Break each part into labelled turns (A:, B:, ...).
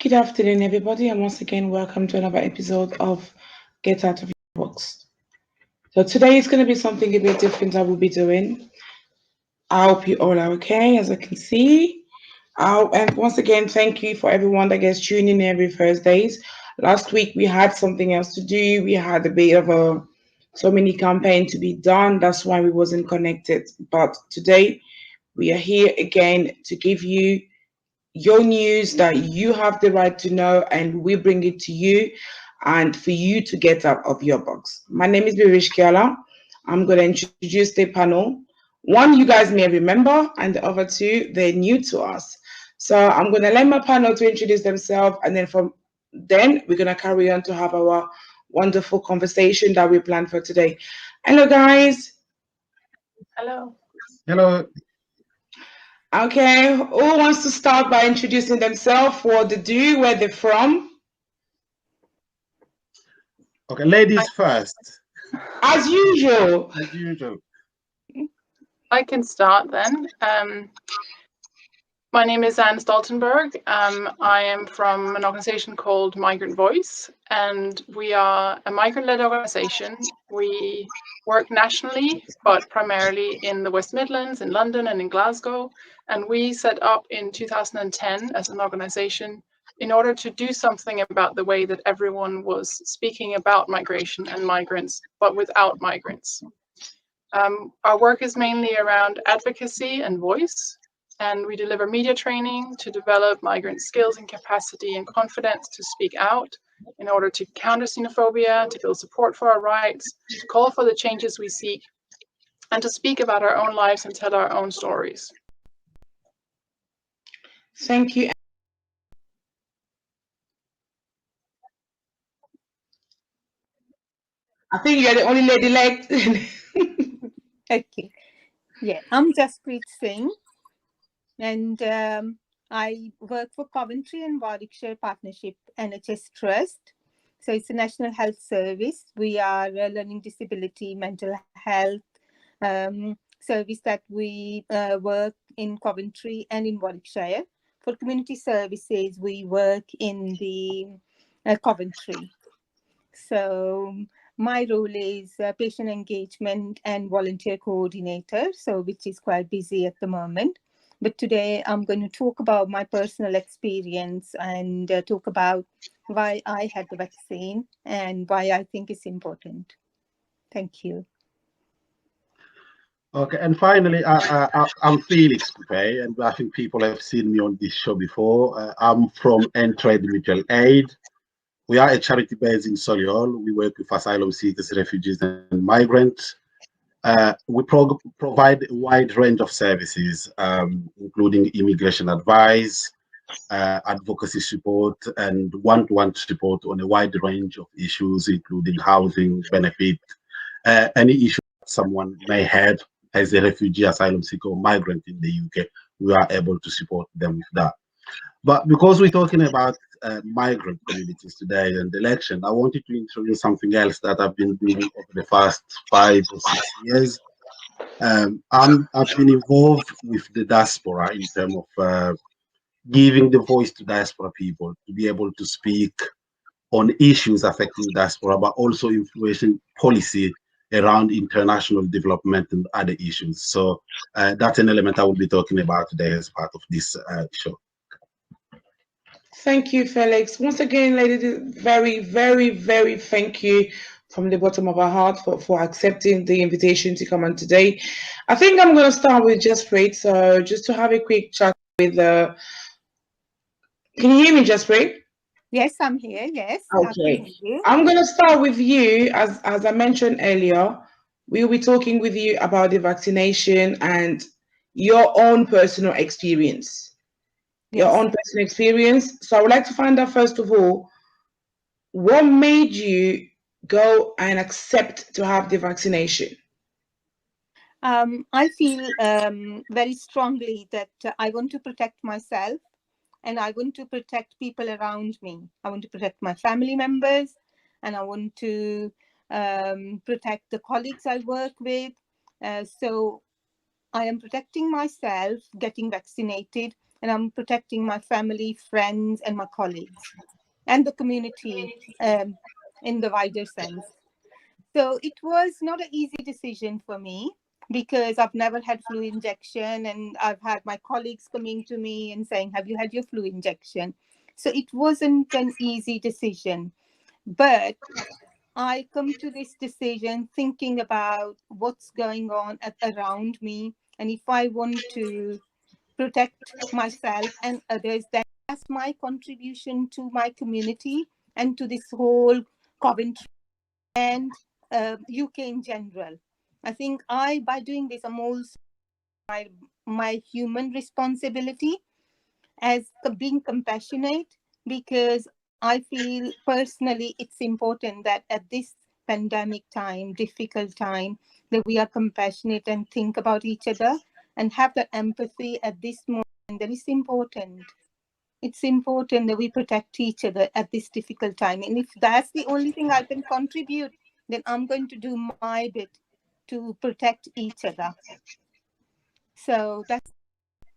A: Good afternoon, everybody, and once again, welcome to another episode of Get Out of Your Box. So today is going to be something a bit different I will be doing. I hope you all are okay, as I can see. And once again, thank you for everyone that gets tuned in every Thursdays. Last week we had something else to do. We had a bit of a so many campaign to be done. That's why we wasn't connected. But today we are here again to give you your news that you have the right to know, and we bring it to you and for you to get out of your box. My name is Birish Kiala. I'm going to introduce the panel. One, you guys may remember, and the other two, they're new to us. So I'm going to let my panel to introduce themselves, and then we're going to carry on to have our wonderful conversation that we planned for today. Hello, guys.
B: Hello.
C: Hello.
A: Okay, who wants to start by introducing themselves, what they do, where they're from?
C: Okay, ladies first.
A: As usual.
C: As usual.
B: I can start then. My name is Anne Stoltenberg. I am from an organization called Migrant Voice, and we are a migrant-led organization. We work nationally, but primarily in the West Midlands, in London and in Glasgow. And we set up in 2010 as an organization in order to do something about the way that everyone was speaking about migration and migrants, but without migrants. Our work is mainly around advocacy and voice, and we deliver media training to develop migrant skills and capacity and confidence to speak out in order to counter xenophobia, to build support for our rights, to call for the changes we seek, and to speak about our own lives and tell our own stories.
A: Thank you. I think you're the only lady left.
D: Okay. Yeah, I'm Jaspreet Singh, and I work for Coventry and Warwickshire Partnership NHS Trust. So it's a national health service. We are a learning disability, mental health service that we work in Coventry and in Warwickshire. For community services, we work in the Coventry. So my role is patient engagement and volunteer coordinator, so which is quite busy at the moment. But today I'm going to talk about my personal experience and talk about why I had the vaccine and why I think it's important. Thank you.
C: Okay, and finally, I'm Felix Coupe, and I think people have seen me on this show before. I'm from Entrade Mutual Aid. We are a charity based in Solihull. We work with asylum seekers, refugees, and migrants. We provide a wide range of services, including immigration advice, advocacy support, and one-to-one support on a wide range of issues, including housing, benefit, any issue someone may have as a refugee, asylum seeker, or migrant in the UK. We are able to support them with that. But because we're talking about migrant communities today and election, I wanted to introduce something else that I've been doing over the past 5 or 6 years. I've been involved with the diaspora in terms of giving the voice to diaspora people to be able to speak on issues affecting diaspora, but also influencing policy around international development and other issues. So that's an element I will be talking about today as part of this show.
A: Thank you, Felix. Once again, ladies, very, very, very thank you from the bottom of our heart for accepting the invitation to come on today. I think I'm going to start with Jaspreet. So just to have a quick chat with can you hear me, Jaspreet?
D: Yes, I'm here. Yes.
A: Okay. I'm going to start with you. As I mentioned earlier, we'll be talking with you about the vaccination and your own personal experience. Your own personal experience. So I would like to find out, first of all, what made you go and accept to have the vaccination?
D: I feel very strongly that I want to protect myself and I want to protect people around me. I want to protect my family members and I want to protect the colleagues I work with. So I am protecting myself, getting vaccinated, and I'm protecting my family, friends, and my colleagues, and the community in the wider sense. So it was not an easy decision for me because I've never had flu injection, and I've had my colleagues coming to me and saying, "Have you had your flu injection?" So it wasn't an easy decision, but I come to this decision thinking about what's going on around me, and if I want to protect myself and others, then that's my contribution to my community and to this whole Coventry and UK in general. I think by doing this, I'm also my human responsibility as being compassionate, because I feel personally it's important that at this pandemic time, difficult time, that we are compassionate and think about each other and have that empathy at this moment. That is important. It's important that we protect each other at this difficult time. And if that's the only thing I can contribute, then I'm going to do my bit to protect each other. So that's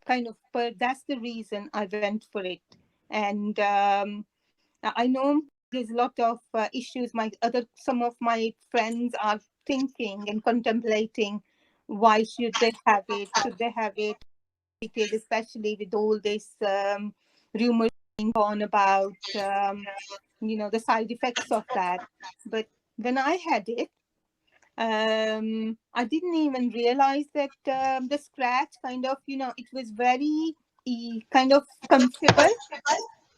D: that's the reason I went for it. And I know there's a lot of issues. Some of my friends are thinking and contemplating, why should they have it? Should they have it? Because especially with all this rumors going on about the side effects of that. But when I had it, I didn't even realize that the scratch it was very kind of comfortable.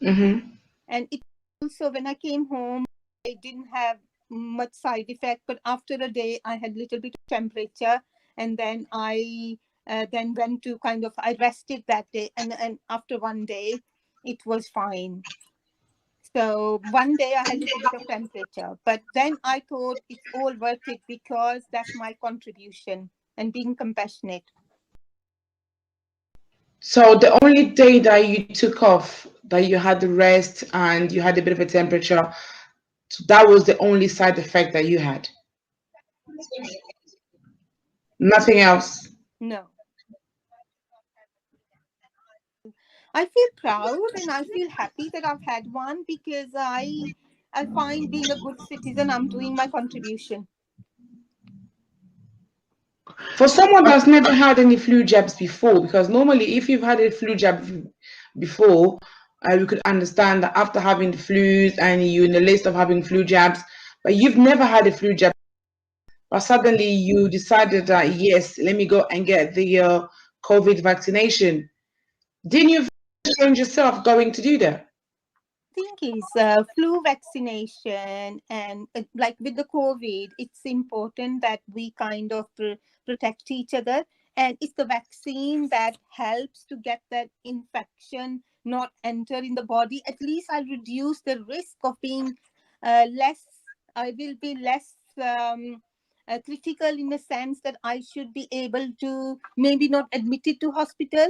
A: Mm-hmm.
D: And it also, when I came home, I didn't have much side effect, but after a day I had a little bit of temperature, and then I then went to I rested that day, and after one day it was fine. So one day I had a little bit of temperature, but then I thought it's all worth it because that's my contribution and being compassionate.
A: So the only day that you took off, that you had the rest and you had a bit of a temperature, that was the only side effect that you had. Nothing else.
D: No. I feel proud and I feel happy that I've had one, because I find being a good citizen, I'm doing my contribution.
A: For someone that's never had any flu jabs before, because normally if you've had a flu jab before, we could understand that after having the flus and you're in the list of having flu jabs, but you've never had a flu jab, but suddenly you decided that, yes, let me go and get the COVID vaccination. Didn't you change yourself going to do that?
D: Think is flu vaccination, and like with the COVID, it's important that we kind of protect each other, and it's the vaccine that helps to get that infection not enter in the body. At least I'll reduce the risk of being less. I will be less critical, in the sense that I should be able to maybe not admitted to hospital.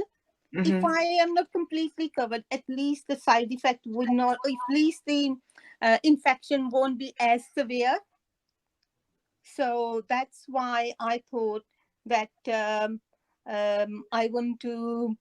D: If I am not completely covered, at least the side effect would not, or at least the infection won't be as severe. So that's why I thought that I want to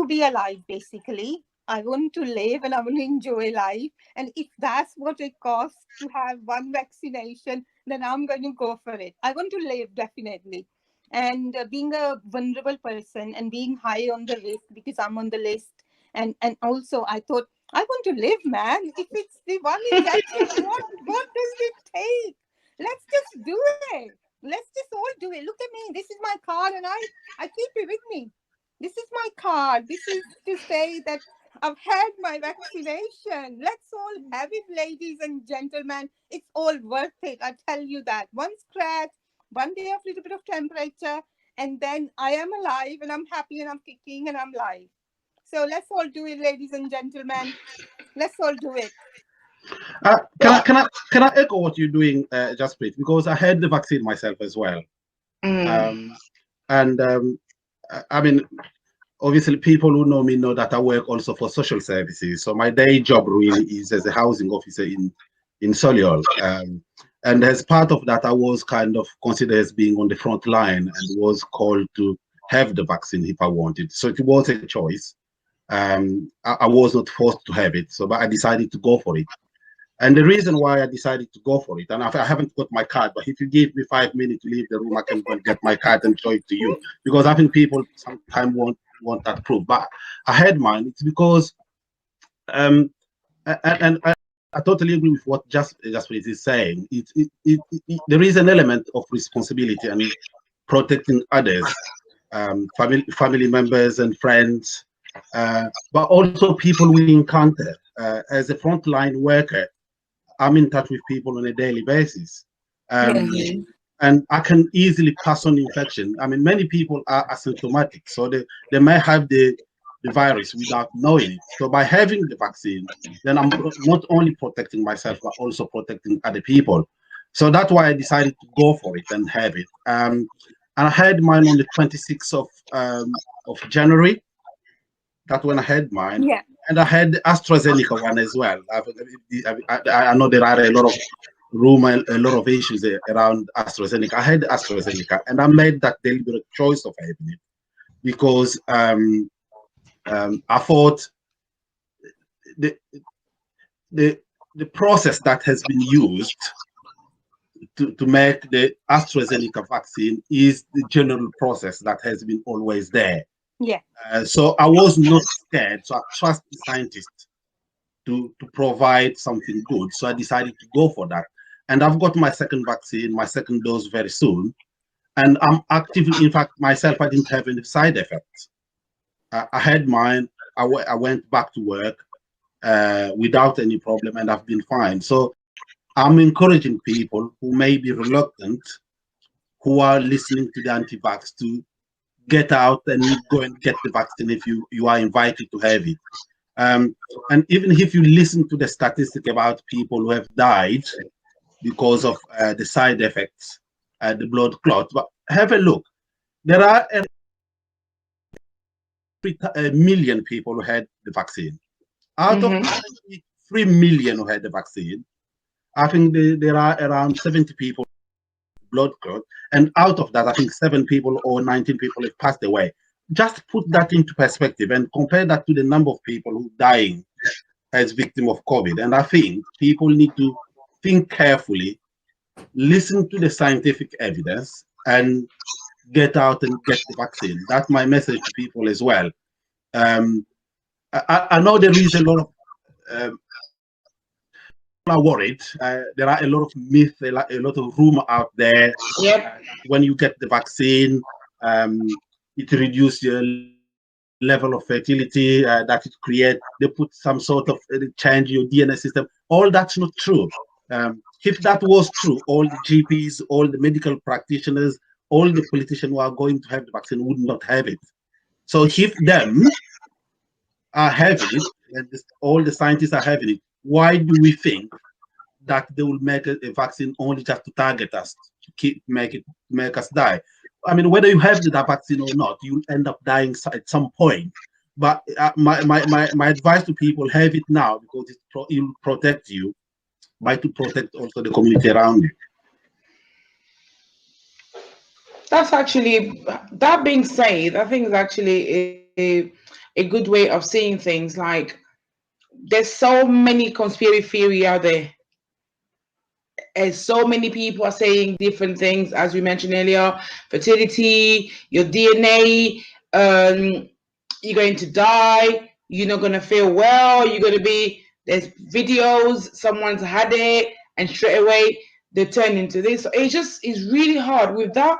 D: be alive, basically. I want to live and I want to enjoy life. And if that's what it costs to have one vaccination, then I'm going to go for it. I want to live, definitely. And being a vulnerable person and being high on the list, because I'm on the list. And also I thought, I want to live, man. If it's the one injection, what does it take? Let's just do it. Let's just all do it. Look at me. This is my card, and I keep it with me. This is my card. This is to say that I've had my vaccination. Let's all have it, ladies and gentlemen. It's all worth it. I tell you that. One scratch, one day of little bit of temperature, and then I am alive and I'm happy and I'm kicking and I'm live. So let's all do it, ladies and gentlemen. Let's all do it.
C: Can I echo what you're doing, Jasprit? Because I had the vaccine myself as well. I mean, obviously, people who know me know that I work also for social services. So my day job really is as a housing officer in Solihull. And as part of that, I was kind of considered as being on the front line and was called to have the vaccine if I wanted. So it was a choice. I was not forced to have it, so but I decided to go for it. And the reason why I decided to go for it, and I haven't got my card, but if you give me 5 minutes to leave the room, I can go and get my card and show it to you. Because I think people sometimes want that proof. But I had mine. It's because, and I totally agree with what Jaspreet is saying. There is an element of responsibility and protecting others, family members and friends, but also people we encounter. As a frontline worker, I'm in touch with people on a daily basis. And I can easily pass on infection. I mean, many people are asymptomatic, so they may have the virus without knowing it. So by having the vaccine, then I'm not only protecting myself, but also protecting other people. So that's why I decided to go for it and have it. And I had mine on the 26th of January. That's when I had mine.
D: Yeah.
C: And I had the AstraZeneca one as well. I know there are a lot of rumor, a lot of issues around AstraZeneca. I had AstraZeneca, and I made that deliberate choice of having it because I thought the process that has been used to make the AstraZeneca vaccine is the general process that has been always there.
D: Yeah.
C: So I was not scared. So I trust the scientists to provide something good. So I decided to go for that. And I've got my second vaccine, my second dose very soon. And I'm actively, in fact, myself, I didn't have any side effects. I had mine. I went back to work without any problem, and I've been fine. So I'm encouraging people who may be reluctant, who are listening to the anti-vax, to get out and go and get the vaccine if you are invited to have it. And even if you listen to the statistic about people who have died because of the side effects, the blood clot, but have a look. There are a million people who had the vaccine. Out of 3 million who had the vaccine, I think there are around 70 people blood clot, and out of that, I think 7 people or 19 people have passed away. Just put that into perspective and compare that to the number of people who are dying as victims of COVID. And I think people need to think carefully, listen to the scientific evidence, and get out and get the vaccine. That's my message to people as well. I know there is a lot of are worried. There are a lot of myths, a lot of rumor out there. When you get the vaccine, it reduces your level of fertility that it creates. They put some sort of change your DNA system. All that's not true. If that was true, all the GPs, all the medical practitioners, all the politicians who are going to have the vaccine would not have it. So if them are having it, and all the scientists are having it, why do we think that they will make a vaccine only just to target us, to make us die? I mean, whether you have the vaccine or not, you'll end up dying at some point. But my advice to people: have it now, because it will protect you, by to protect also the community around you.
A: That's actually, that being said, I think it's actually a good way of seeing things. Like, there's so many conspiracy theory out there, and so many people are saying different things, as we mentioned earlier: fertility, your DNA, you're going to die, you're not going to feel well, you're going to be, there's videos, someone's had it and straight away they turn into this. So it's really hard with that.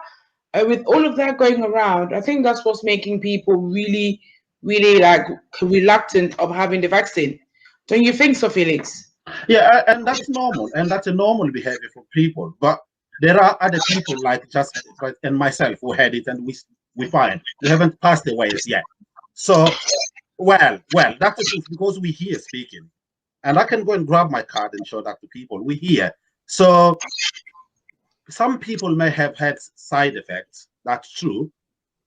A: With all of that going around, I think that's what's making people really, really like reluctant of having the vaccine. Don't you think so, Felix?
C: Yeah, and that's normal, and that's a normal behavior for people. But there are other people like just and myself who had it, and we fine. We haven't passed away as yet. So, well, that's the truth, because we're here speaking, and I can go and grab my card and show that to people. We're here. So some people may have had side effects. That's true,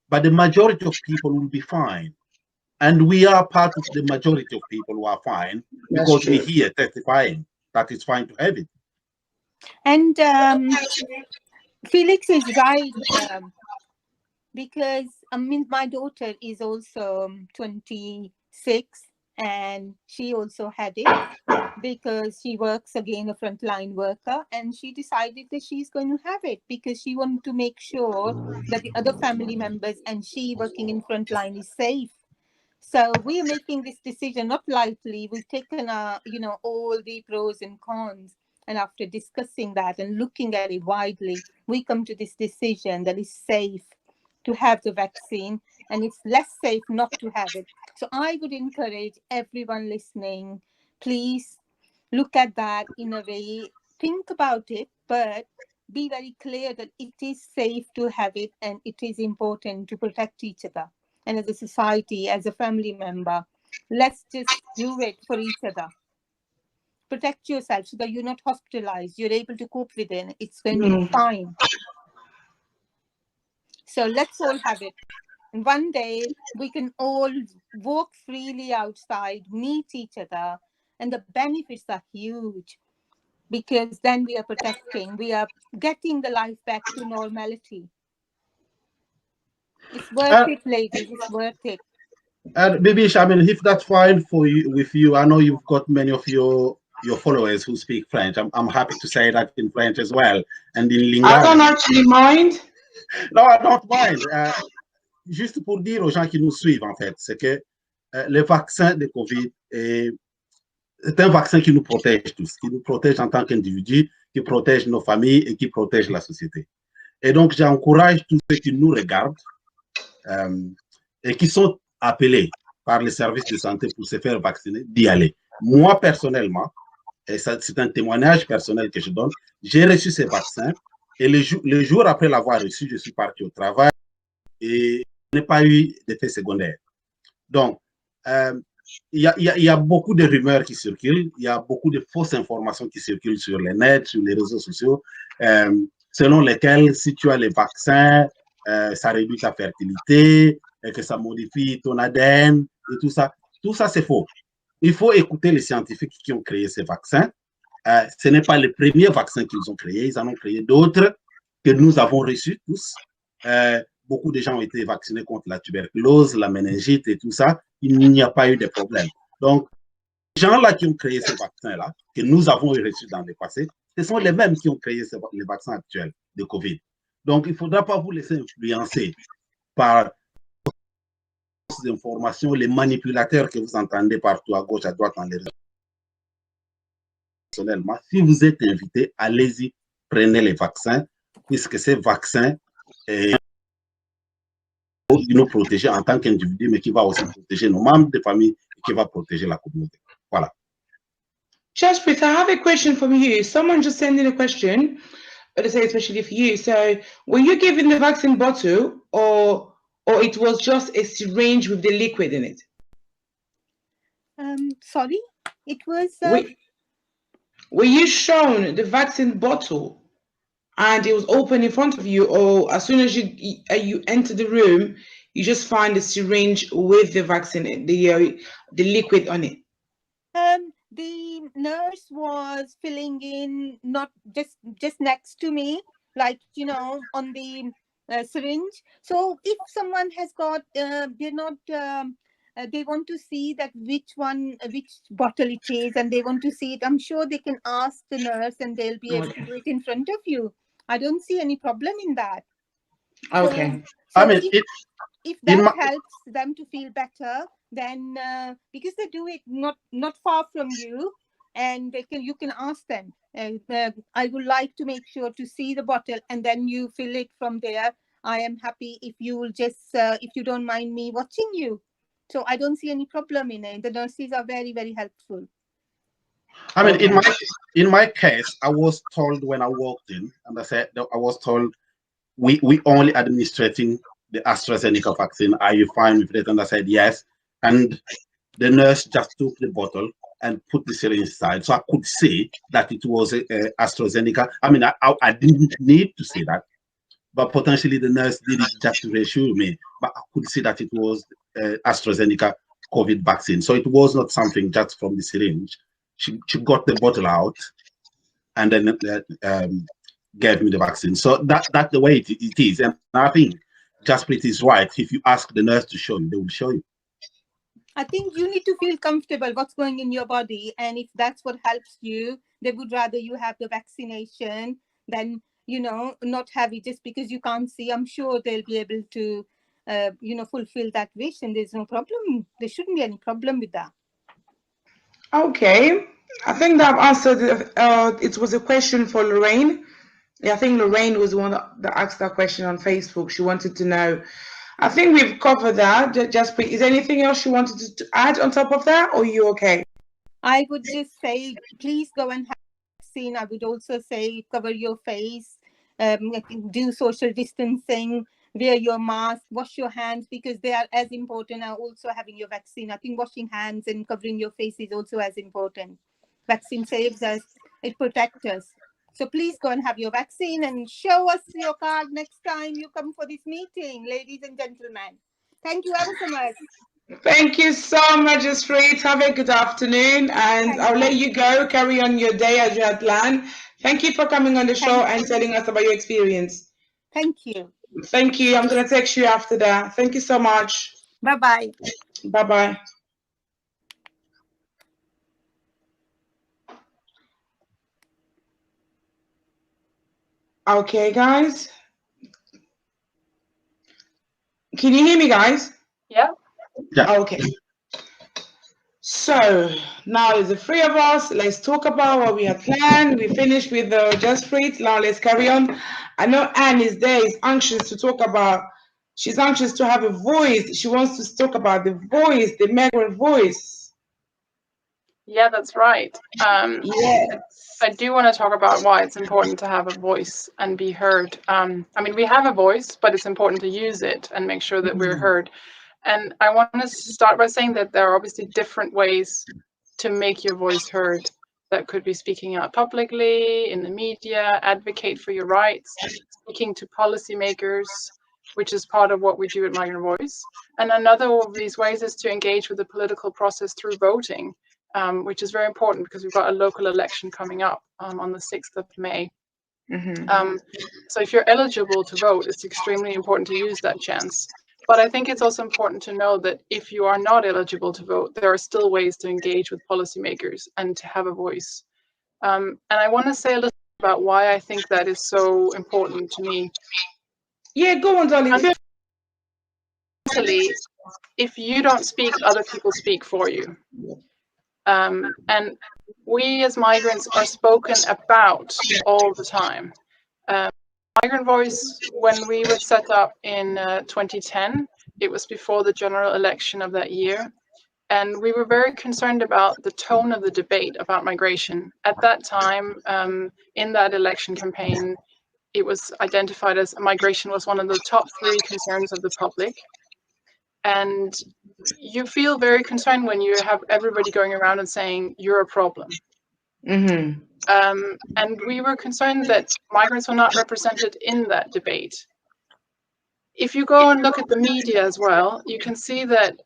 C: but the majority of people will be fine. And we are part of the majority of people who are fine, because we're here testifying that it's fine to have it.
D: And Felix is right, because I mean, my daughter is also 26, and she also had it because she works again a frontline worker, and she decided that she's going to have it because she wanted to make sure that the other family members and she working in frontline is safe. So we are making this decision not lightly. We've taken all the pros and cons, and after discussing that and looking at it widely, we come to this decision that it's safe to have the vaccine and it's less safe not to have it. So I would encourage everyone listening, please look at that in a way, think about it, but be very clear that it is safe to have it and it is important to protect each other. And as a society, as a family member, let's just do it for each other. Protect yourself so that you're not hospitalized. You're able to cope with it. It's going to be fine. So let's all have it. And one day we can all walk freely outside, meet each other, and the benefits are huge because then we are protecting, we are getting the life back to normality. It's worth it, ladies. It's worth it.
C: And Bibish, I mean, if that's fine for you, with you, I know you've got many of your followers who speak French. I'm happy to say that in French as well, and in Lingala.
A: I don't actually mind.
C: No, I don't mind. Juste pour dire aux gens qui nous suivent, en fait, c'est que le vaccin de COVID c'est un vaccin qui nous protège tous, qui nous protège en tant qu'individus, qui protège nos familles et qui protège la société. Et donc, j'encourage tous ceux qui nous regardent et qui sont appelés par les services de santé pour se faire vacciner, d'y aller. Moi, personnellement, et c'est un témoignage personnel que je donne, j'ai reçu ces vaccins et le jour après l'avoir reçu, je suis parti au travail et je n'ai pas eu d'effet secondaire. Donc, il y a beaucoup de rumeurs qui circulent, il y a beaucoup de fausses informations qui circulent sur les nets, sur les réseaux sociaux, selon lesquelles si tu as les vaccins, ça réduit ta fertilité, et que ça modifie ton ADN, et tout ça. Tout ça, c'est faux. Il faut écouter les scientifiques qui ont créé ces vaccins. Ce n'est pas le premier vaccin qu'ils ont créé, ils en ont créé d'autres que nous avons reçus tous. Beaucoup de gens ont été vaccinés contre la tuberculose, la méningite et tout ça. Il n'y a pas eu de problème. Donc, les gens-là qui ont créé ces vaccins-là, que nous avons reçus dans le passé, ce sont les mêmes qui ont créé les vaccins actuels de COVID. Donc, il ne faudra pas vous laisser influencer par ces informations, les manipulateurs que vous entendez partout à gauche, à droite dans les réseaux. Personnellement, si vous êtes invité, allez-y, prenez les vaccins, puisque ces vaccins nous protéger en tant qu'individu, mais qui va aussi protéger nos membres de famille et qui va protéger la communauté. Voilà.
A: Jaspreet, I have a question from you. Someone just sent in a question, let's say especially for you. So, were you given the vaccine bottle, or it was just a syringe with the liquid in it?
D: Sorry, it was.
A: Were you shown the vaccine bottle, and it was open in front of you, or as soon as you enter the room, you just find the syringe with the vaccine, the liquid on it?
D: The nurse was filling in, not just next to me, like, on the syringe. So if someone has got, they're not, they want to see that which bottle it is, and they want to see it, I'm sure they can ask the nurse and they'll be able to do it in front of you. I don't see any problem in that.
A: Okay.
D: So
C: I mean,
D: if that helps them to feel better, then because they do it not far from you, and you can ask them. I would like to make sure to see the bottle, and then you fill it from there. I am happy if you will just if you don't mind me watching you. So I don't see any problem in it. The nurses are very, very helpful.
C: I mean, in my case, I was told when I walked in, and I was told we only administrating the AstraZeneca vaccine. Are you fine with it? And I said yes. And the nurse just took the bottle and put the syringe inside, so I could see that it was AstraZeneca. I mean, I didn't need to see that, but potentially the nurse did it just to reassure me. But I could see that it was AstraZeneca COVID vaccine, so it was not something just from the syringe. She got the bottle out and then gave me the vaccine. So that's the way it is. And I think Jaspreet is right. If you ask the nurse to show you, they will show you.
D: I think you need to feel comfortable what's going in your body, and if that's what helps you, they would rather you have the vaccination than, you know, not have it just because you can't see. I'm sure they'll be able to, you know, fulfill that wish, and there's no problem. There shouldn't be any problem with that.
A: Okay, I think that I've answered. It was a question for Lorraine. Yeah, I think Lorraine was the one that asked that question on Facebook. She wanted to know. I think we've covered that. Just, is there anything else you wanted to add on top of that, or are you okay?
D: I would just say, please go and have a vaccine. I would also say cover your face, do social distancing, wear your mask, wash your hands, because they are as important as also having your vaccine. I think washing hands and covering your face is also as important. Vaccine saves us, it protects us. So please go and have your vaccine and show us your card next time you come for this meeting, ladies and gentlemen. Thank you ever so much.
A: Thank you so much, Jaspreet. Have a good afternoon, and I'll let you go. Carry on your day as you had planned. Thank you for coming on the show and telling us about your experience.
D: Thank you.
A: Thank you. I'm going to text you after that. Thank you so much.
D: Bye-bye.
A: Bye-bye. Okay, guys. Can you hear me, guys?
B: Yeah.
A: Okay. So now there's the three of us. Let's talk about what we had planned. We finished with the Jaspreet. Now let's carry on. I know Anne is there, is anxious to talk about. She's anxious to have a voice. She wants to talk about the voice, the migrant voice.
B: Yeah, that's right.
A: Yeah.
B: I do want to talk about why it's important to have a voice and be heard. I mean, we have a voice, but it's important to use it and make sure that we're heard. And I want to start by saying that there are obviously different ways to make your voice heard. That could be speaking out publicly, in the media, advocate for your rights, speaking to policymakers, which is part of what we do at Migrant Voice. And another of these ways is to engage with the political process through voting, which is very important because we've got a local election coming up on the 6th of May. So if you're eligible to vote, it's extremely important to use that chance. But I think it's also important to know that if you are not eligible to vote, there are still ways to engage with policymakers and to have a voice. And I want to say a little bit about why I think that is so important to me.
A: Yeah, go on, darling.
B: Fundamentally, if you don't speak, other people speak for you. And we as migrants are spoken about all the time. Migrant Voice, when we were set up in 2010, it was before the general election of that year. And we were very concerned about the tone of the debate about migration. At that time, in that election campaign, it was identified as migration was one of the top 3 concerns of the public. And you feel very concerned when you have everybody going around and saying, you're a problem. And we were concerned that migrants were not represented in that debate. If you go and look at the media as well, you can see that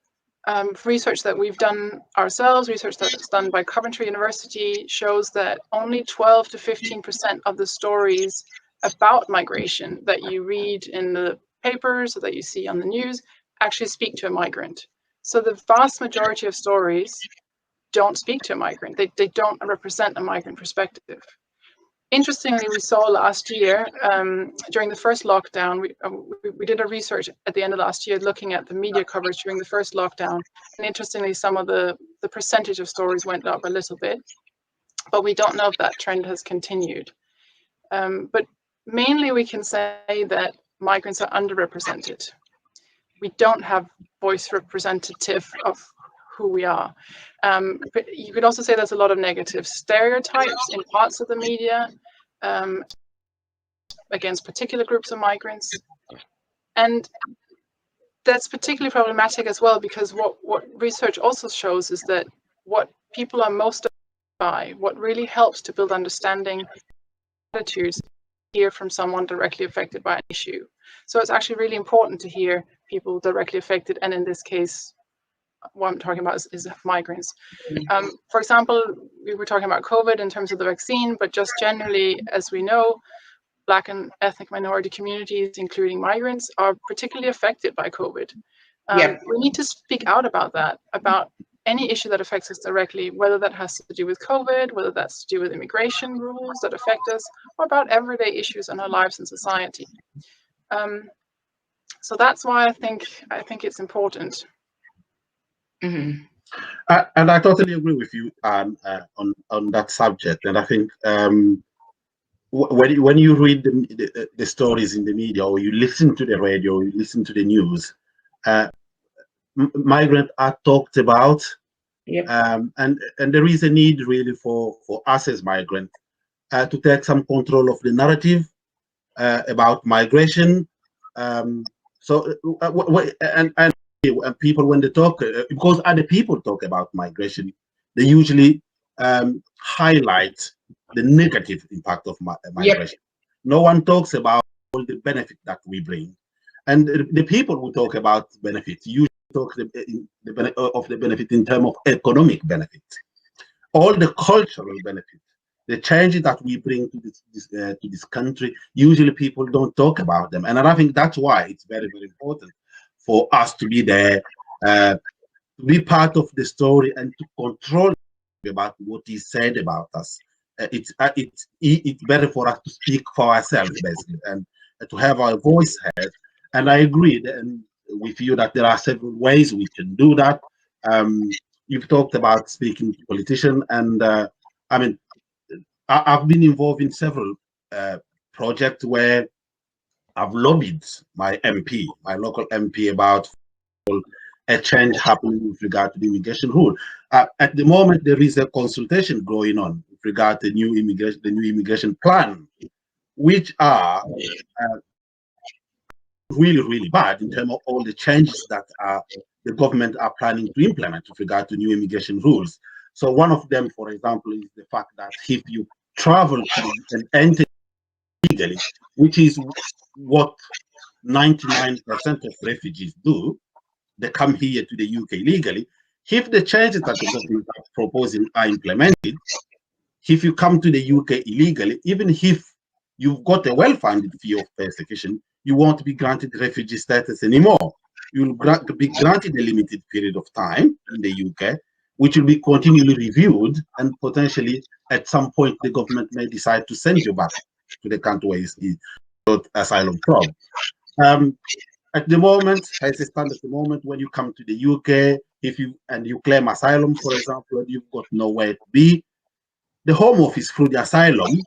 B: research that we've done ourselves, research that's done by Coventry University, shows that only 12 to 15% of the stories about migration that you read in the papers or that you see on the news actually speak to a migrant. So the vast majority of stories don't speak to a migrant. They don't represent a migrant perspective. Interestingly, we saw last year, during the first lockdown, we did a research at the end of last year looking at the media coverage during the first lockdown. And interestingly, some of the percentage of stories went up a little bit, but we don't know if that trend has continued. But mainly we can say that migrants are underrepresented. We don't have voice representative of who we are. But you could also say there's a lot of negative stereotypes in parts of the media against particular groups of migrants. And that's particularly problematic as well, because what research also shows is that what people are most by, what really helps to build understanding attitudes, hear from someone directly affected by an issue. So it's actually really important to hear people directly affected, and in this case, what I'm talking about is migrants. For example, we were talking about COVID in terms of the vaccine, but just generally, as we know, Black and ethnic minority communities, including migrants, are particularly affected by COVID. We need to speak out about that, about any issue that affects us directly, whether that has to do with COVID, whether that's to do with immigration rules that affect us, or about everyday issues in our lives and society. So that's why I think it's important.
C: And I totally agree with you on that subject. And I think when you read the stories in the media, or you listen to the radio, or you listen to the news, migrants are talked about. And there is a need really for us as migrants to take some control of the narrative about migration. And people, when they talk, because other people talk about migration, they usually highlight the negative impact of migration. No one talks about all the benefit that we bring. And the people who talk about benefits usually talk of the benefit in terms of economic benefit, all the cultural benefits, the changes that we bring to this country. Usually people don't talk about them, and I think that's why it's very, very important for us to be there, to be part of the story, and to control about what is said about us. It's better for us to speak for ourselves, basically, and to have our voice heard. And I agree with you that there are several ways we can do that. You've talked about speaking to politicians, and I mean, I've been involved in several projects where I've lobbied my MP, my local MP, about a change happening with regard to the immigration rule. At the moment, there is a consultation going on with regard to the new immigration plan, which are really, really bad in terms of all the changes that the government are planning to implement with regard to new immigration rules. So one of them, for example, is the fact that if you travel to and enter legally, which is what 99% of refugees do, they come here to the UK legally. If the changes that the government are proposing are implemented, if you come to the UK illegally, even if you've got a well-founded fear of persecution, you won't be granted refugee status anymore. You'll be granted a limited period of time in the UK, which will be continually reviewed, and potentially at some point the government may decide to send you back to the country where you got asylum from. At the moment, as it stands at the moment, when you come to the UK, if you claim asylum, for example, and you've got nowhere to be, the Home Office, through the asylum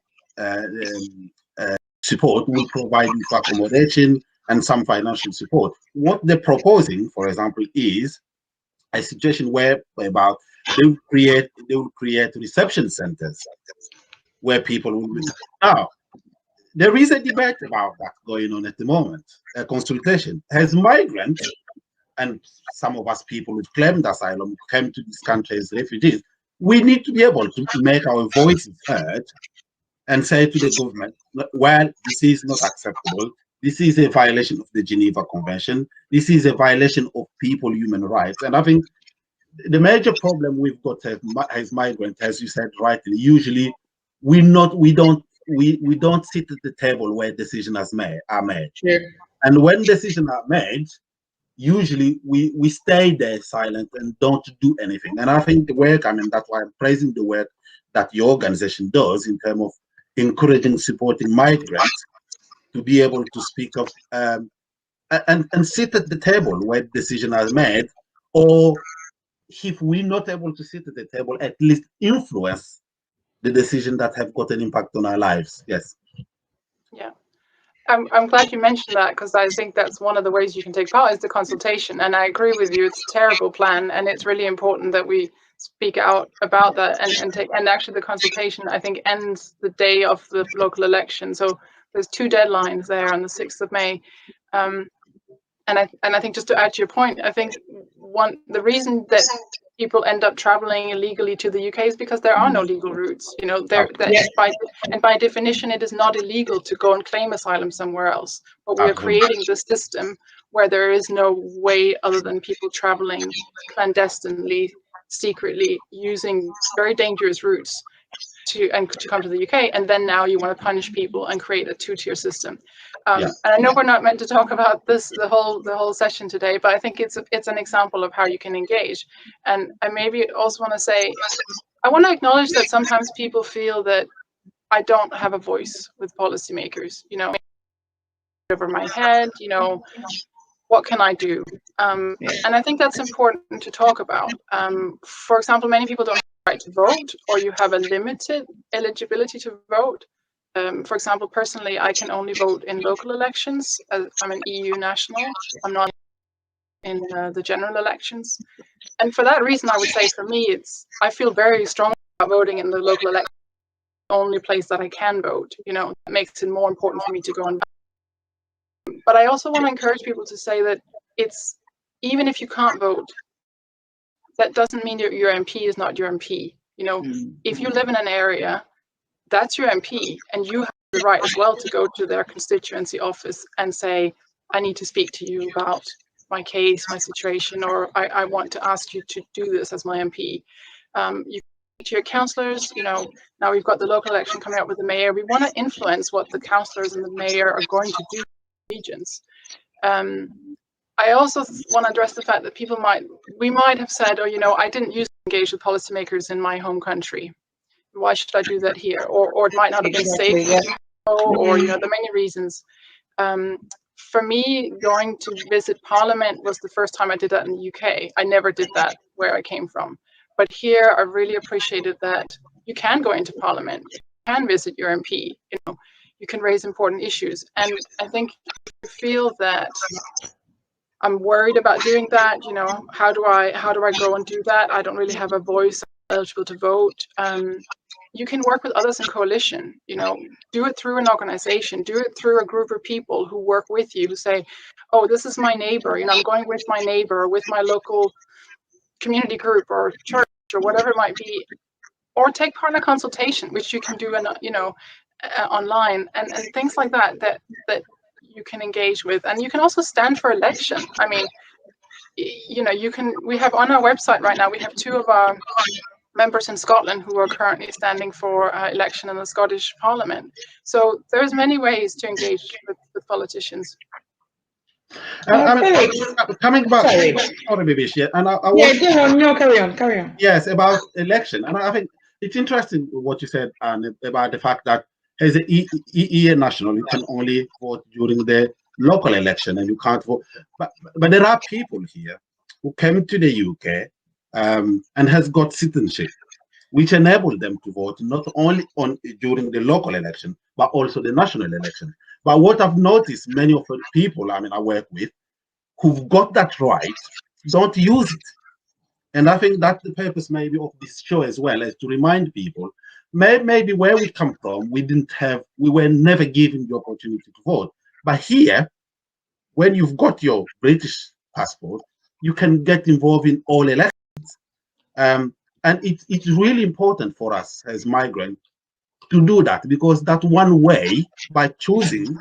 C: support, will provide you for accommodation and some financial support. What they're proposing, for example, is a situation whereby they will create reception centers where people will be. Now, there is a debate about that going on at the moment, a consultation. As migrants, and some of us people who've claimed asylum, came to this country as refugees, we need to be able to make our voices heard and say to the government, well, this is not acceptable. This is a violation of the Geneva Convention. This is a violation of people's human rights. And I think the major problem we've got as migrants, as you said rightly, usually we don't sit at the table where decisions are made.
A: Yeah.
C: And when decisions are made, usually we stay there silent and don't do anything. And I think the work, that's why I'm praising the work that your organization does in terms of encouraging, supporting migrants to be able to speak up and sit at the table where decisions are made, or if we're not able to sit at the table, at least influence the decision that have got an impact on our lives. Yes.
B: Yeah. I'm glad you mentioned that, because I think that's one of the ways you can take part is the consultation. And I agree with you, it's a terrible plan, and it's really important that we speak out about that and actually the consultation, I think, ends the day of the local election. So there's 2 deadlines there on the 6th of May. And I think, just to add to your point, I think the reason that people end up traveling illegally to the UK is because there are no legal routes. You know, by definition, it is not illegal to go and claim asylum somewhere else. But we are creating this system where there is no way other than people traveling clandestinely, secretly, using very dangerous routes to come to the UK, and then now you want to punish people and create a two-tier system. And I know we're not meant to talk about this the whole session today, but I think it's an example of how you can engage. And I maybe also want to say, I want to acknowledge that sometimes people feel that I don't have a voice with policymakers. You know, over my head. You know, what can I do? And I think that's important to talk about. For example, many people don't have the right to vote, or you have a limited eligibility to vote. For example, personally, I can only vote in local elections. I'm an EU national. I'm not in the general elections. And for that reason, I would say for me, I feel very strongly about voting in the local election. The only place that I can vote, you know, that makes it more important for me to go and vote. But I also want to encourage people to say that it's, even if you can't vote, that doesn't mean your MP is not your MP. You know, if you live in an area, that's your MP, and you have the right as well to go to their constituency office and say, I need to speak to you about my case, my situation, or I want to ask you to do this as my MP. You speak to your councillors. You know, now we've got the local election coming up with the mayor. We want to influence what the councillors and the mayor are going to do in regions. I also want to address the fact that we might have said, oh, you know, I didn't used to engage with policymakers in my home country. Why should I do that here? Or it might not have been safe, or, you know, there are many reasons. For me, going to visit Parliament was the first time I did that in the UK. I never did that where I came from. But here, I really appreciated that you can go into Parliament, you can visit your MP, you know, you can raise important issues. And I think if you feel that I'm worried about doing that, you know, how do I go and do that? I don't really have a voice, I'm eligible to vote. You can work with others in coalition, you know, do it through an organization, do it through a group of people who work with you, who say, oh, this is my neighbor, you know, I'm going with my neighbor, or with my local community group or church or whatever it might be, or take part in a consultation, which you can do, you know, online, and things like that you can engage with. And you can also stand for election. I mean, you know, we have on our website right now, we have 2 of our members in Scotland who are currently standing for election in the Scottish Parliament. So there's many ways to engage with politicians.
C: Coming back, sorry, Bibish, and I want,
A: carry on.
C: Yes, about election, and I think it's interesting what you said, and about the fact that as an EU national, you can only vote during the local election, and you can't vote. But there are people here who came to the UK and has got citizenship, which enable them to vote not only during the local election, but also the national election. But what I've noticed, many of the people, I work with, who've got that right, don't use it. And I think that's the purpose maybe of this show as well, as to remind people, maybe where we come from, we were never given the opportunity to vote. But here, when you've got your British passport, you can get involved in all elections. And it's really important for us as migrants to do that, because that one way, by choosing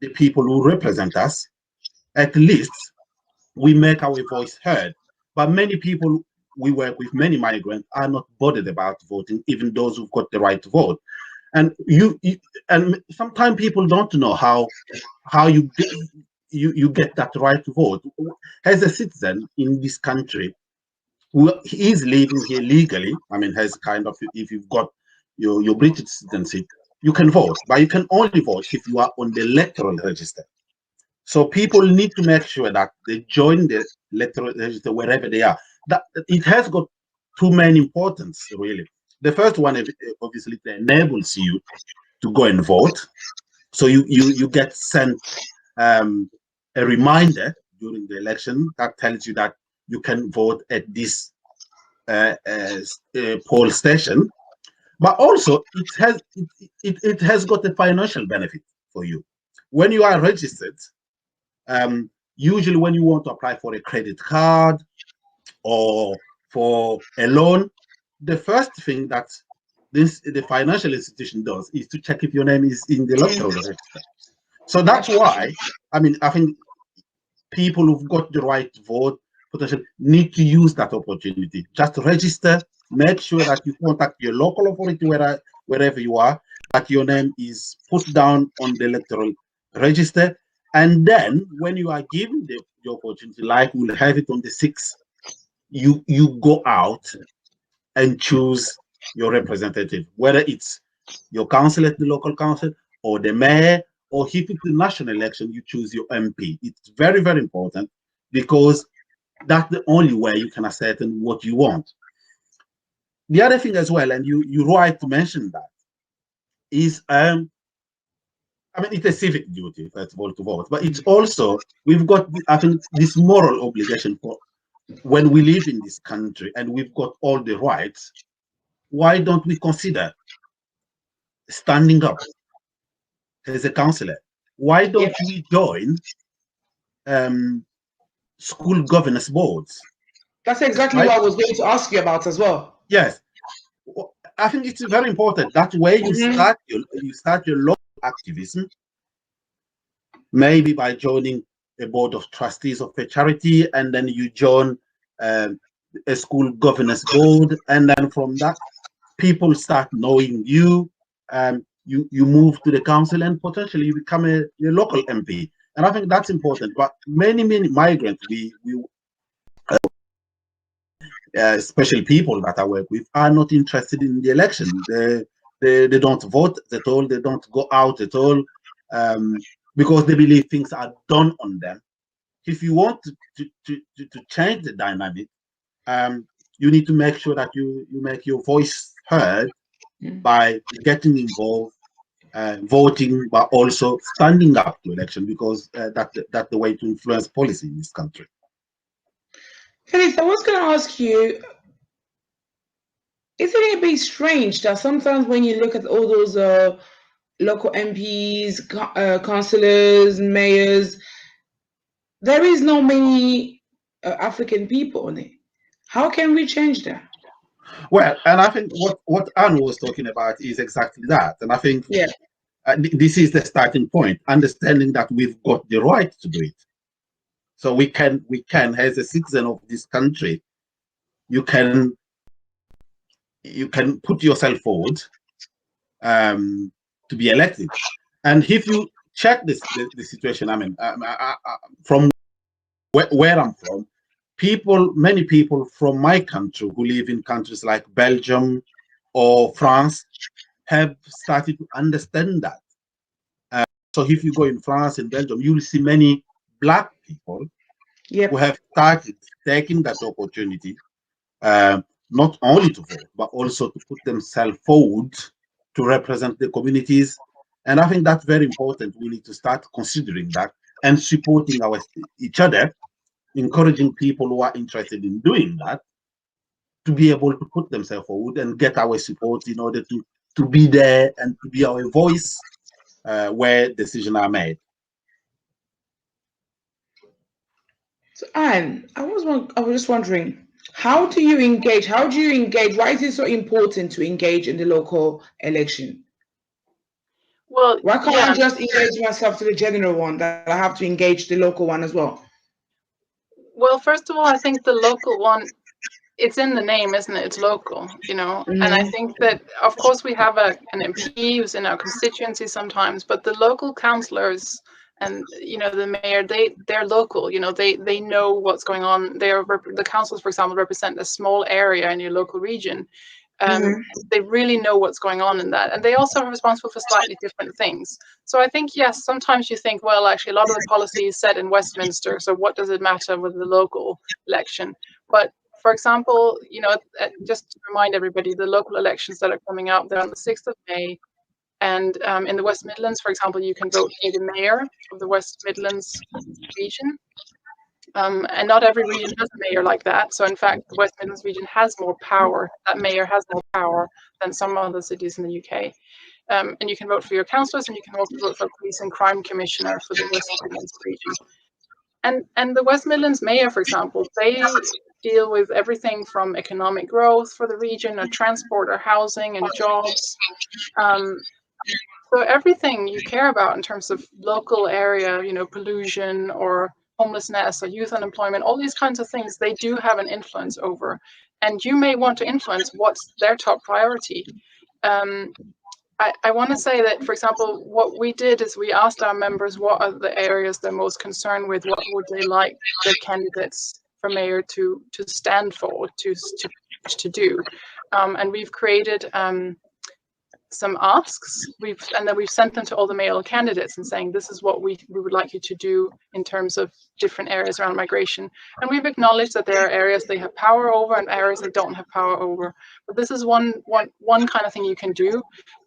C: the people who represent us, at least we make our voice heard. But many people we work with, many migrants, are not bothered about voting, even those who've got the right to vote. And and sometimes people don't know how you get that right to vote. As a citizen in this country who is living here legally, has kind of, if you've got your British citizenship, you can vote, but you can only vote if you are on the electoral register. So people need to make sure that they join the electoral register wherever they are. That it has got 2 main importance, really. The first one, obviously, it enables you to go and vote. So you get sent a reminder during the election that tells you that you can vote at this poll station. But also, it has got a financial benefit for you. When you are registered, usually when you want to apply for a credit card or for a loan, the first thing that the financial institution does is to check if your name is in the electoral register. So that's why, I mean, I think people who've got the right to vote potentially need to use that opportunity. Just register, make sure that you contact your local authority wherever you are, that your name is put down on the electoral register. And then when you are given the opportunity, like we'll have it on the 6th, you go out and choose your representative, whether it's your council at the local council or the mayor, or if it's the national election, you choose your MP. It's very, very important because that's the only way you can ascertain what you want. The other thing as well, and you're right to mention that, is I mean, it's a civic duty, first of all, to vote, but it's also, we've got, I think, this moral obligation for when we live in this country and we've got all the rights. Why don't we consider standing up as a councillor? Why don't we join school governance boards?
A: That's exactly what I was going to ask you about as well.
C: Yes, I think it's very important. That way you start your local activism, maybe by joining a board of trustees of a charity, and then you join a school governance board, and then from that, people start knowing you. You move to the council, and potentially you become a local MP. And I think that's important. But many migrants, especially people that I work with, are not interested in the election. They don't vote at all. They don't go out at all, because they believe things are done on them. If you want to change the dynamic, you need to make sure that you make your voice heard by getting involved, voting, but also standing up to election, because that's the way to influence policy in this country.
A: Felix, I was going to ask you, isn't it a bit strange that sometimes when you look at all those local MPs, councillors, mayors, there is no many African people on it? How can we change that?
C: Well, and I think what Anne was talking about is exactly that. And I think this is the starting point, understanding that we've got the right to do it. So we can, as a citizen of this country, you can put yourself forward to be elected. And if you check the situation, I mean, from where I'm from, many people from my country who live in countries like Belgium or France have started to understand that. So if you go in France and Belgium, you will see many Black people who have started taking that opportunity, not only to vote, but also to put themselves forward to represent the communities. And I think that's very important. We need to start considering that and supporting each other, encouraging people who are interested in doing that to be able to put themselves forward and get our support in order to be there and to be our voice where decisions are made.
A: So, Anne, I was just wondering, how do you engage? Why is it so important to engage in the local election?
B: Well,
A: why can't I just engage myself to the general one, that I have to engage the local one as well?
B: Well, first of all, I think the local one, it's in the name, isn't it? It's local, you know. And I think that, of course, we have an MP who's in our constituency sometimes, but the local councillors and, you know, the mayor, they're local, you know, they know what's going on. The councils, for example, represent a small area in your local region. They really know what's going on in that, and they also are responsible for slightly different things. So I think, yes, sometimes you think, well, actually, a lot of the policy is set in Westminster, so what does it matter with the local election? But for example, you know, just to remind everybody, the local elections that are coming up, they're on the 6th of May. And in the West Midlands, for example, you can vote for the mayor of the West Midlands region. And not every region has a mayor like that. So in fact, the West Midlands region has more power. That mayor has more power than some other cities in the UK. And you can vote for your councillors, and you can also vote for police and crime commissioner for the West Midlands region. And the West Midlands Mayor, for example, they deal with everything from economic growth for the region, or transport, or housing and jobs. So everything you care about in terms of local area, pollution or homelessness or youth unemployment, all these kinds of things, they do have an influence over. And you may want to influence what's their top priority. I want to say that, for example, what we did is we asked our members what are the areas they're most concerned with, what would they like the candidates for mayor to stand for, to do. And we've created some asks, and then we've sent them to all the male candidates and saying, this is what we would like you to do in terms of different areas around migration. And we've acknowledged that there are areas they have power over and areas they don't have power over. But this is one kind of thing you can do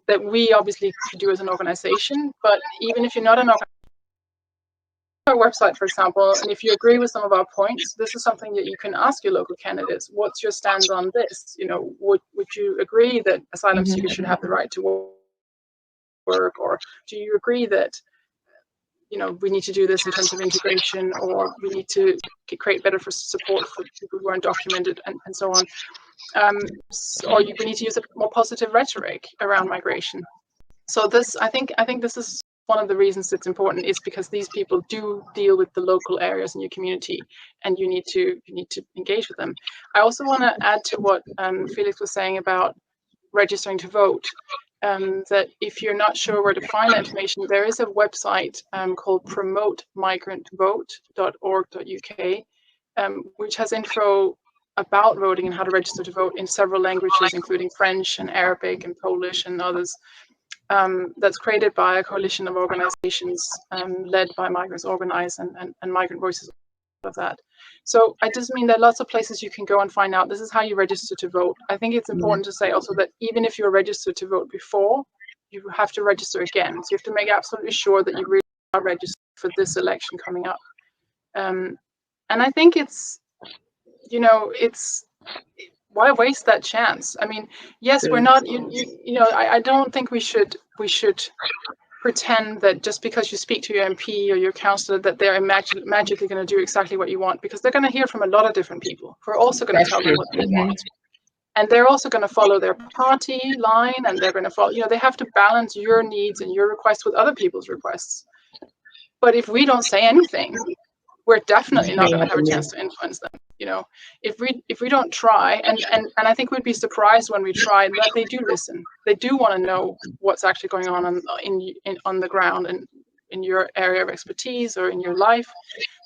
B: that we obviously could do as an organization. But even if you're not an organization, our website, for example, and if you agree with some of our points, this is something that you can ask your local candidates. What's your stand on this? Would you agree that asylum seekers should have the right to work, or do you agree that we need to do this in terms of integration, or we need to create better support for people who are undocumented, and so on, or we need to use a more positive rhetoric around migration. So this, I think this is one of the reasons it's important, is because these people do deal with the local areas in your community, and you need to engage with them. I also want to add to what Felix was saying about registering to vote, that if you're not sure where to find that information, there is a website called promotemigrantvote.org.uk, which has info about voting and how to register to vote in several languages, including French and Arabic and Polish and others. That's created by a coalition of organizations led by Migrants Organize and Migrant Voices of that. So I just mean there are lots of places you can go and find out. This is how you register to vote. I think it's important to say also that even if you're registered to vote before, you have to register again. So you have to make absolutely sure that you really are registered for this election coming up. And I think it's why waste that chance? I mean, yes, we're not. I don't think we should pretend that just because you speak to your MP or your councillor that they're magically going to do exactly what you want, because they're going to hear from a lot of different people who are also going to tell them what they want, and they're also going to follow their party line, and they're going to follow. They have to balance your needs and your requests with other people's requests. But if we don't say anything, we're definitely not going to have a chance to influence them. If we don't try, and I think we'd be surprised when we try, that they do listen. They do want to know what's actually going on on the ground and in your area of expertise or in your life.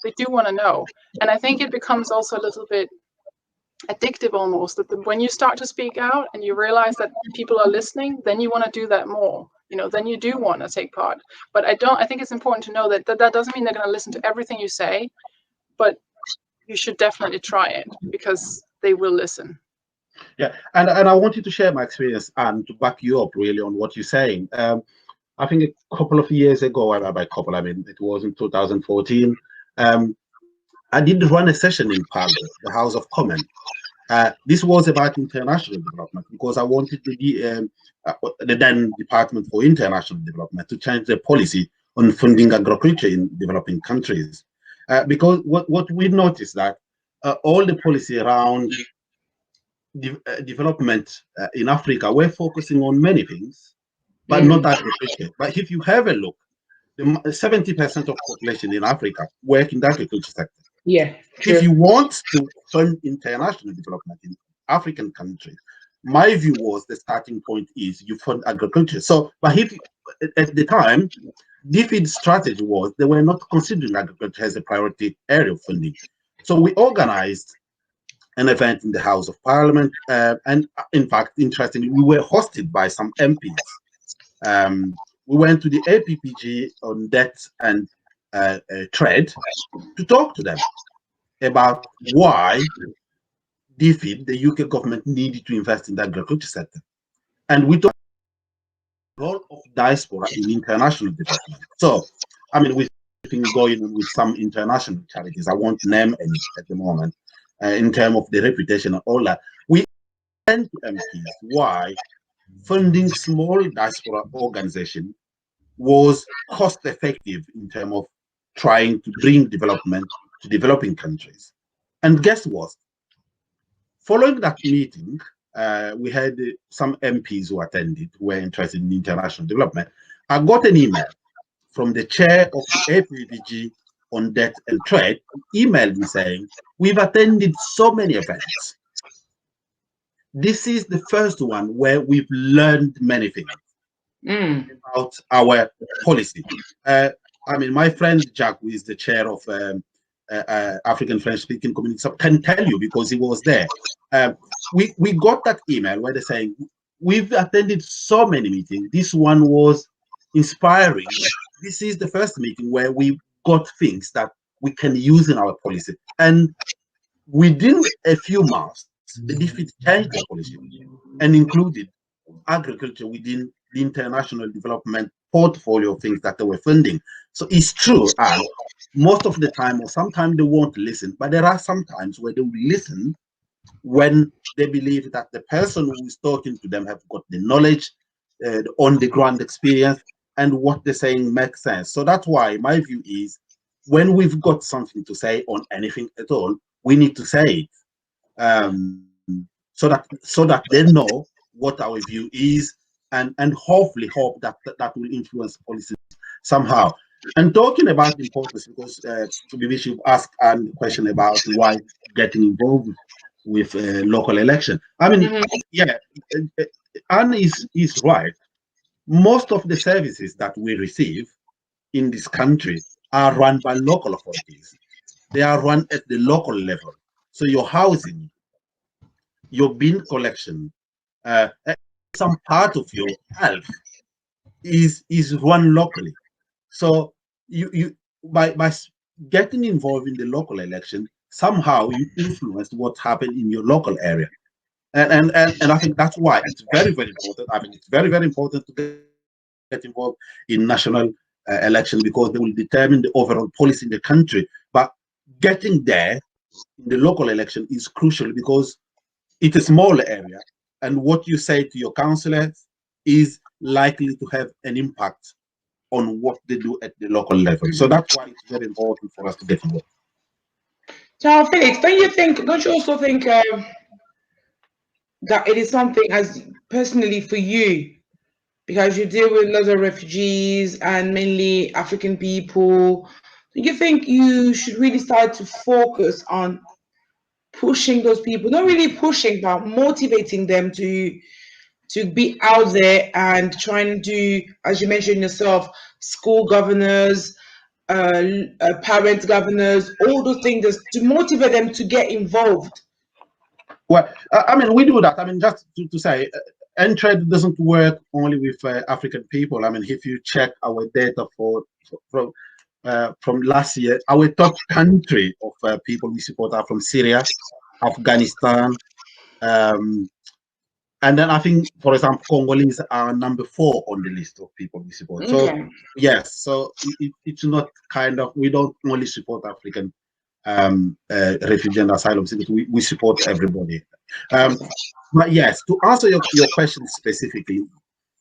B: They do want to know, and I think it becomes also a little bit addictive almost, that when you start to speak out and you realize that people are listening, then you want to do that more. Then you do want to take part. But I think it's important to know that doesn't mean they're going to listen to everything you say, but you should definitely try it, because they will listen.
C: Yeah, and I wanted to share my experience and to back you up really on what you're saying. I think a couple of years ago, by couple, I mean, it was in 2014, I did run a session in Parliament, the House of Commons. This was about international development, because I wanted the then Department for International Development to change their policy on funding agriculture in developing countries. Because what we noticed that all the policy around development in Africa, we're focusing on many things, but not agriculture. But if you have a look, 70% of population in Africa work in the agriculture sector.
A: Yeah. True.
C: If you want to fund international development in African countries, my view was the starting point is you fund agriculture. So, but if at the time, DFID's strategy was they were not considering agriculture as a priority area of funding. So we organized an event in the House of Parliament, and in fact, interestingly, we were hosted by some MPs. We went to the APPG on debt and trade to talk to them about why DFID, the UK government, needed to invest in the agriculture sector. And we talked about the role of diaspora in international development. So, I mean, with things going on with some international charities, I won't name any at the moment, in terms of the reputation and all that, we sent MPs why funding small diaspora organization was cost effective in terms of trying to bring development to developing countries. And guess what? Following that meeting, we had some MPs who attended who were interested in international development. I got an email from the chair of the APDG on debt and trade, who emailed me saying, we've attended so many events. This is the first one where we've learned many things about our policy. I mean, my friend Jack, who is the chair of African French-speaking community, can tell you because he was there. We got that email where they're saying, we've attended so many meetings. This one was inspiring. This is the first meeting where we got things that we can use in our policy. And within a few months, the DFID changed their policy and included agriculture within the international development portfolio of things that they were funding. So it's true, and most of the time, or sometimes they won't listen, but there are some times where they will listen when they believe that the person who is talking to them have got the knowledge, the on-the-ground experience, and what they're saying makes sense. So that's why my view is, when we've got something to say on anything at all, we need to say it, so that they know what our view is, and hopefully hope that that will influence policy somehow. And talking about the importance, because Bibish, you've asked a question about why getting involved with local election. I mean, yeah, Anne is right. Most of the services that we receive in this country are run by local authorities. They are run at the local level. So your housing, your bin collection, some part of your health is run locally. So you by getting involved in the local election, somehow you influence what happened in your local area. And I think that's why it's very, very important. I mean, it's very, very important to get involved in national election, because they will determine the overall policy in the country. But getting there in the local election is crucial, because it's a small area, and what you say to your councillors is likely to have an impact on what they do at the local level. So that's why it's very important for us to get involved.
A: So, Felix, don't you also think that it is something, as personally for you, because you deal with lots of refugees and mainly African people, do you think you should really start to focus on pushing those people, not really pushing, but motivating them to be out there and trying to do, as you mentioned yourself, school governors, parent governors, all those things, to motivate them to get involved?
C: Well, I mean, we do that. I mean, just to say, N-Trade doesn't work only with African people. I mean, if you check our data from last year, our top country of people we support are from Syria, Afghanistan, and then I think, for example, Congolese are number 4 on the list of people we support. So yes, so it's not kind of, we don't only support African refugee and asylum seekers. We support everybody. But yes, to answer your question specifically,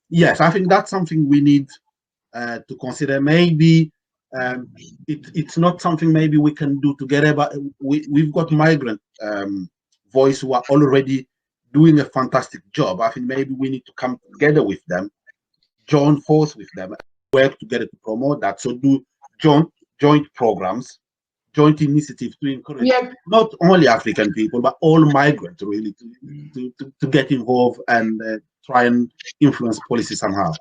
C: yes, I think that's something we need to consider. Maybe it's not something maybe we can do together, but we've got Migrant Voice who are already doing a fantastic job. I think maybe we need to come together with them, join force with them, work together to promote that. So do joint programs, joint initiatives to encourage not only African people, but all migrants really to get involved and try and influence policy somehow.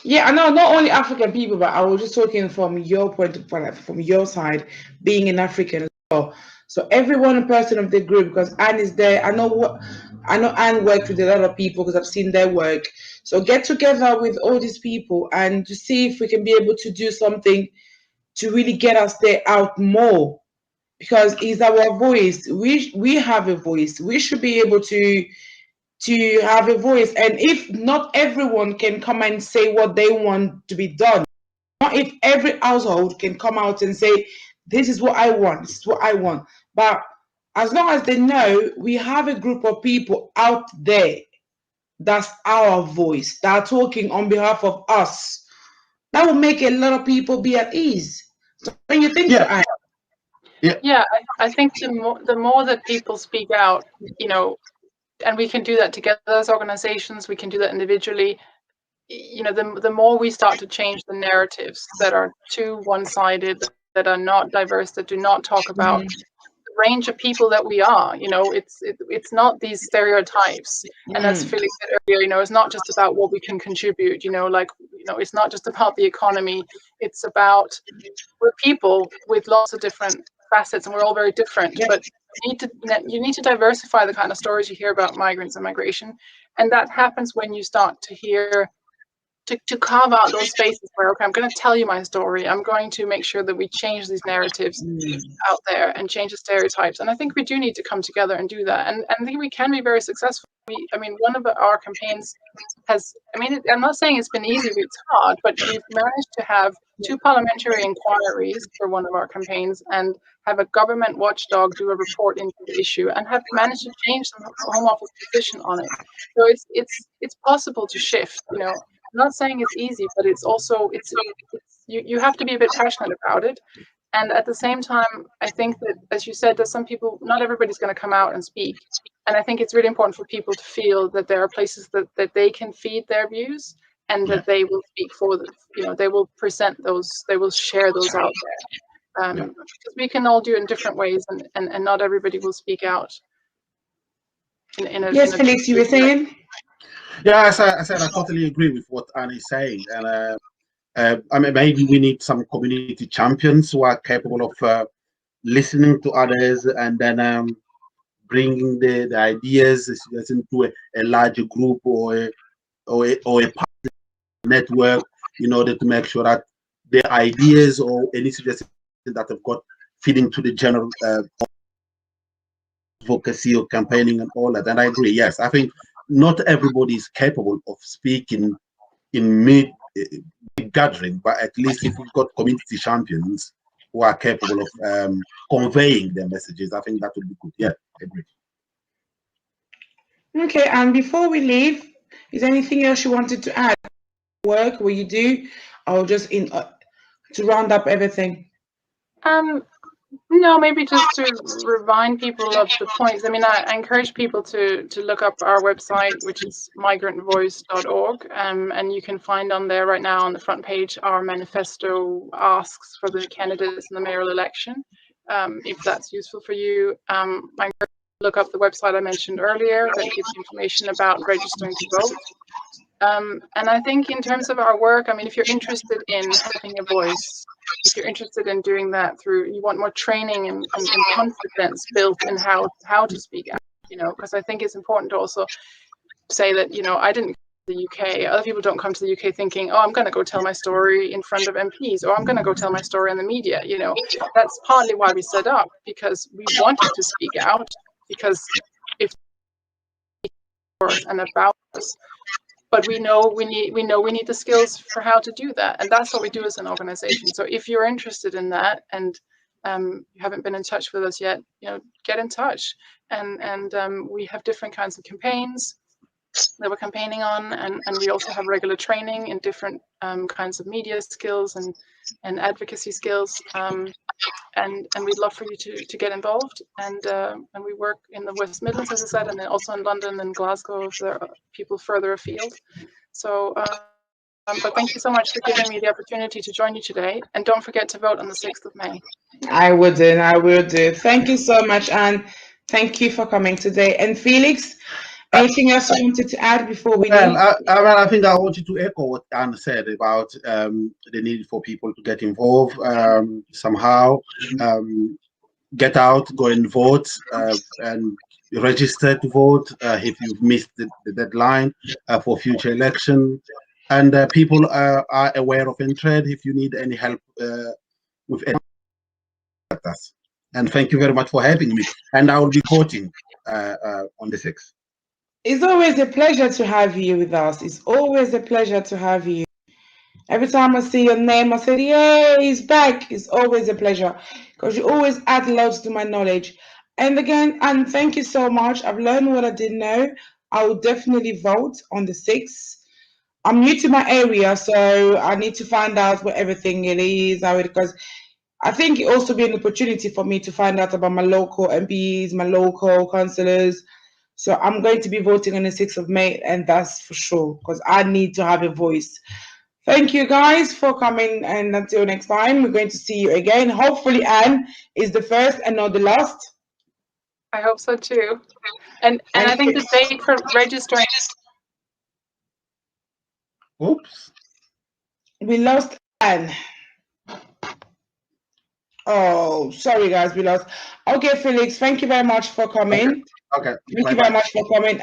A: Yeah, I know, not only African people, but I was just talking from your point of view, from your side, being an African as well. So every one person of the group, because Anne is there, I know Anne works with a lot of people because I've seen their work. So get together with all these people and to see if we can be able to do something to really get us there out more, because it's our voice. We have a voice. We should be able to have a voice. And if not everyone can come and say what they want to be done, not if every household can come out and say, this is what I want, this is what I want. But as long as they know we have a group of people out there, that's our voice, that are talking on behalf of us, that will make a lot of people be at ease. When you think to add?
B: Yeah, I think the more that people speak out, you know, and we can do that together as organizations, we can do that individually, you know, the more we start to change the narratives that are too one-sided, that are not diverse, that do not talk about the range of people that we are. You know, it's not these stereotypes. And as Felix said earlier, you know, it's not just about what we can contribute, you know, like, you know, it's not just about the economy. It's about, we're people with lots of different facets, and we're all very different. But you need to diversify the kind of stories you hear about migrants and migration, and that happens when you start to hear, to carve out those spaces where, okay, I'm going to tell you my story. I'm going to make sure that we change these narratives out there and change the stereotypes. And I think we do need to come together and do that. And I think we can be very successful. I mean, one of our campaigns has, I mean, I'm not saying it's been easy, it's hard, but we've managed to have 2 parliamentary inquiries for one of our campaigns and have a government watchdog do a report into the issue, and have managed to change the Home Office position on it. So it's possible to shift, you know. I'm not saying it's easy, but it's also, you have to be a bit passionate about it. And at the same time, I think that, as you said, that some people, not everybody's going to come out and speak. And I think it's really important for people to feel that there are places that they can feed their views, and that they will speak for them. You know, they will present those, they will share those out there. Because we can all do it in different ways, and not everybody will speak out.
A: Yes, Felix, you were saying?
C: Yeah, as I said, I totally agree with what Annie is saying. And I mean, maybe we need some community champions who are capable of listening to others, and then bringing the ideas into a larger group, or a network, in order to make sure that the ideas or any suggestions that have got fit into the general advocacy or campaigning and all that. And I agree, yes, I think not everybody is capable of speaking in mid gathering, but at least if we've got community champions who are capable of conveying their messages, I think that would be good. Yeah, I agree.
A: Okay, and before we leave, is there anything else you wanted to add? Work, what you do, or just to round up everything?
B: No, maybe just to remind people of the points. I mean, I encourage people to look up our website, which is migrantvoice.org, and you can find on there right now on the front page our manifesto asks for the candidates in the mayoral election. If that's useful for you, I encourage you to look up the website I mentioned earlier that gives you information about registering to vote. And I think in terms of our work, I mean, if you're interested in having a voice, if you're interested in doing that you want more training and confidence built in how to speak out, you know, because I think it's important to also say that, you know, I didn't come to the UK. Other people don't come to the UK thinking, oh, I'm going to go tell my story in front of MPs, or I'm going to go tell my story in the media. You know, that's partly why we set up, because we wanted to speak out, because if and about us, but we know we need the skills for how to do that, and that's what we do as an organization. So if you're interested in that, and you haven't been in touch with us yet, you know, get in touch. And we have different kinds of campaigns that we're campaigning on, and we also have regular training in different kinds of media skills and advocacy skills. And we'd love for you to get involved. And we work in the West Midlands, as I said, and then also in London and Glasgow if there are people further afield. So, but thank you so much for giving me the opportunity to join you today. And don't forget to vote on the 6th of May.
A: I will do. Thank you so much, Anne. Thank you for coming today. And Felix, anything else you wanted to add before we leave?
C: I think I wanted to echo what Anne said about the need for people to get involved somehow, get out, go and vote, and register to vote if you've missed the deadline for future election. And people are aware of Entred. If you need any help with any of that. And thank you very much for having me. And I will be voting on the 6th.
A: It's always a pleasure to have you with us. It's always a pleasure to have you. Every time I see your name, I say, yay, he's back. It's always a pleasure, because you always add loads to my knowledge. And again, and thank you so much. I've learned what I didn't know. I will definitely vote on the 6th. I'm new to my area, so I need to find out what everything it is, because I think it also be an opportunity for me to find out about my local MPs, my local councillors. So I'm going to be voting on the 6th of May, and that's for sure, because I need to have a voice. Thank you guys for coming, and until next time, we're going to see you again. Hopefully Anne is the first and not the last.
B: I hope so too. And I think the date for registering.
C: Oops.
A: We lost Anne. Oh, sorry guys, we lost. Okay, Felix, thank you very much for coming.
C: Okay.
A: Thank you very much for coming.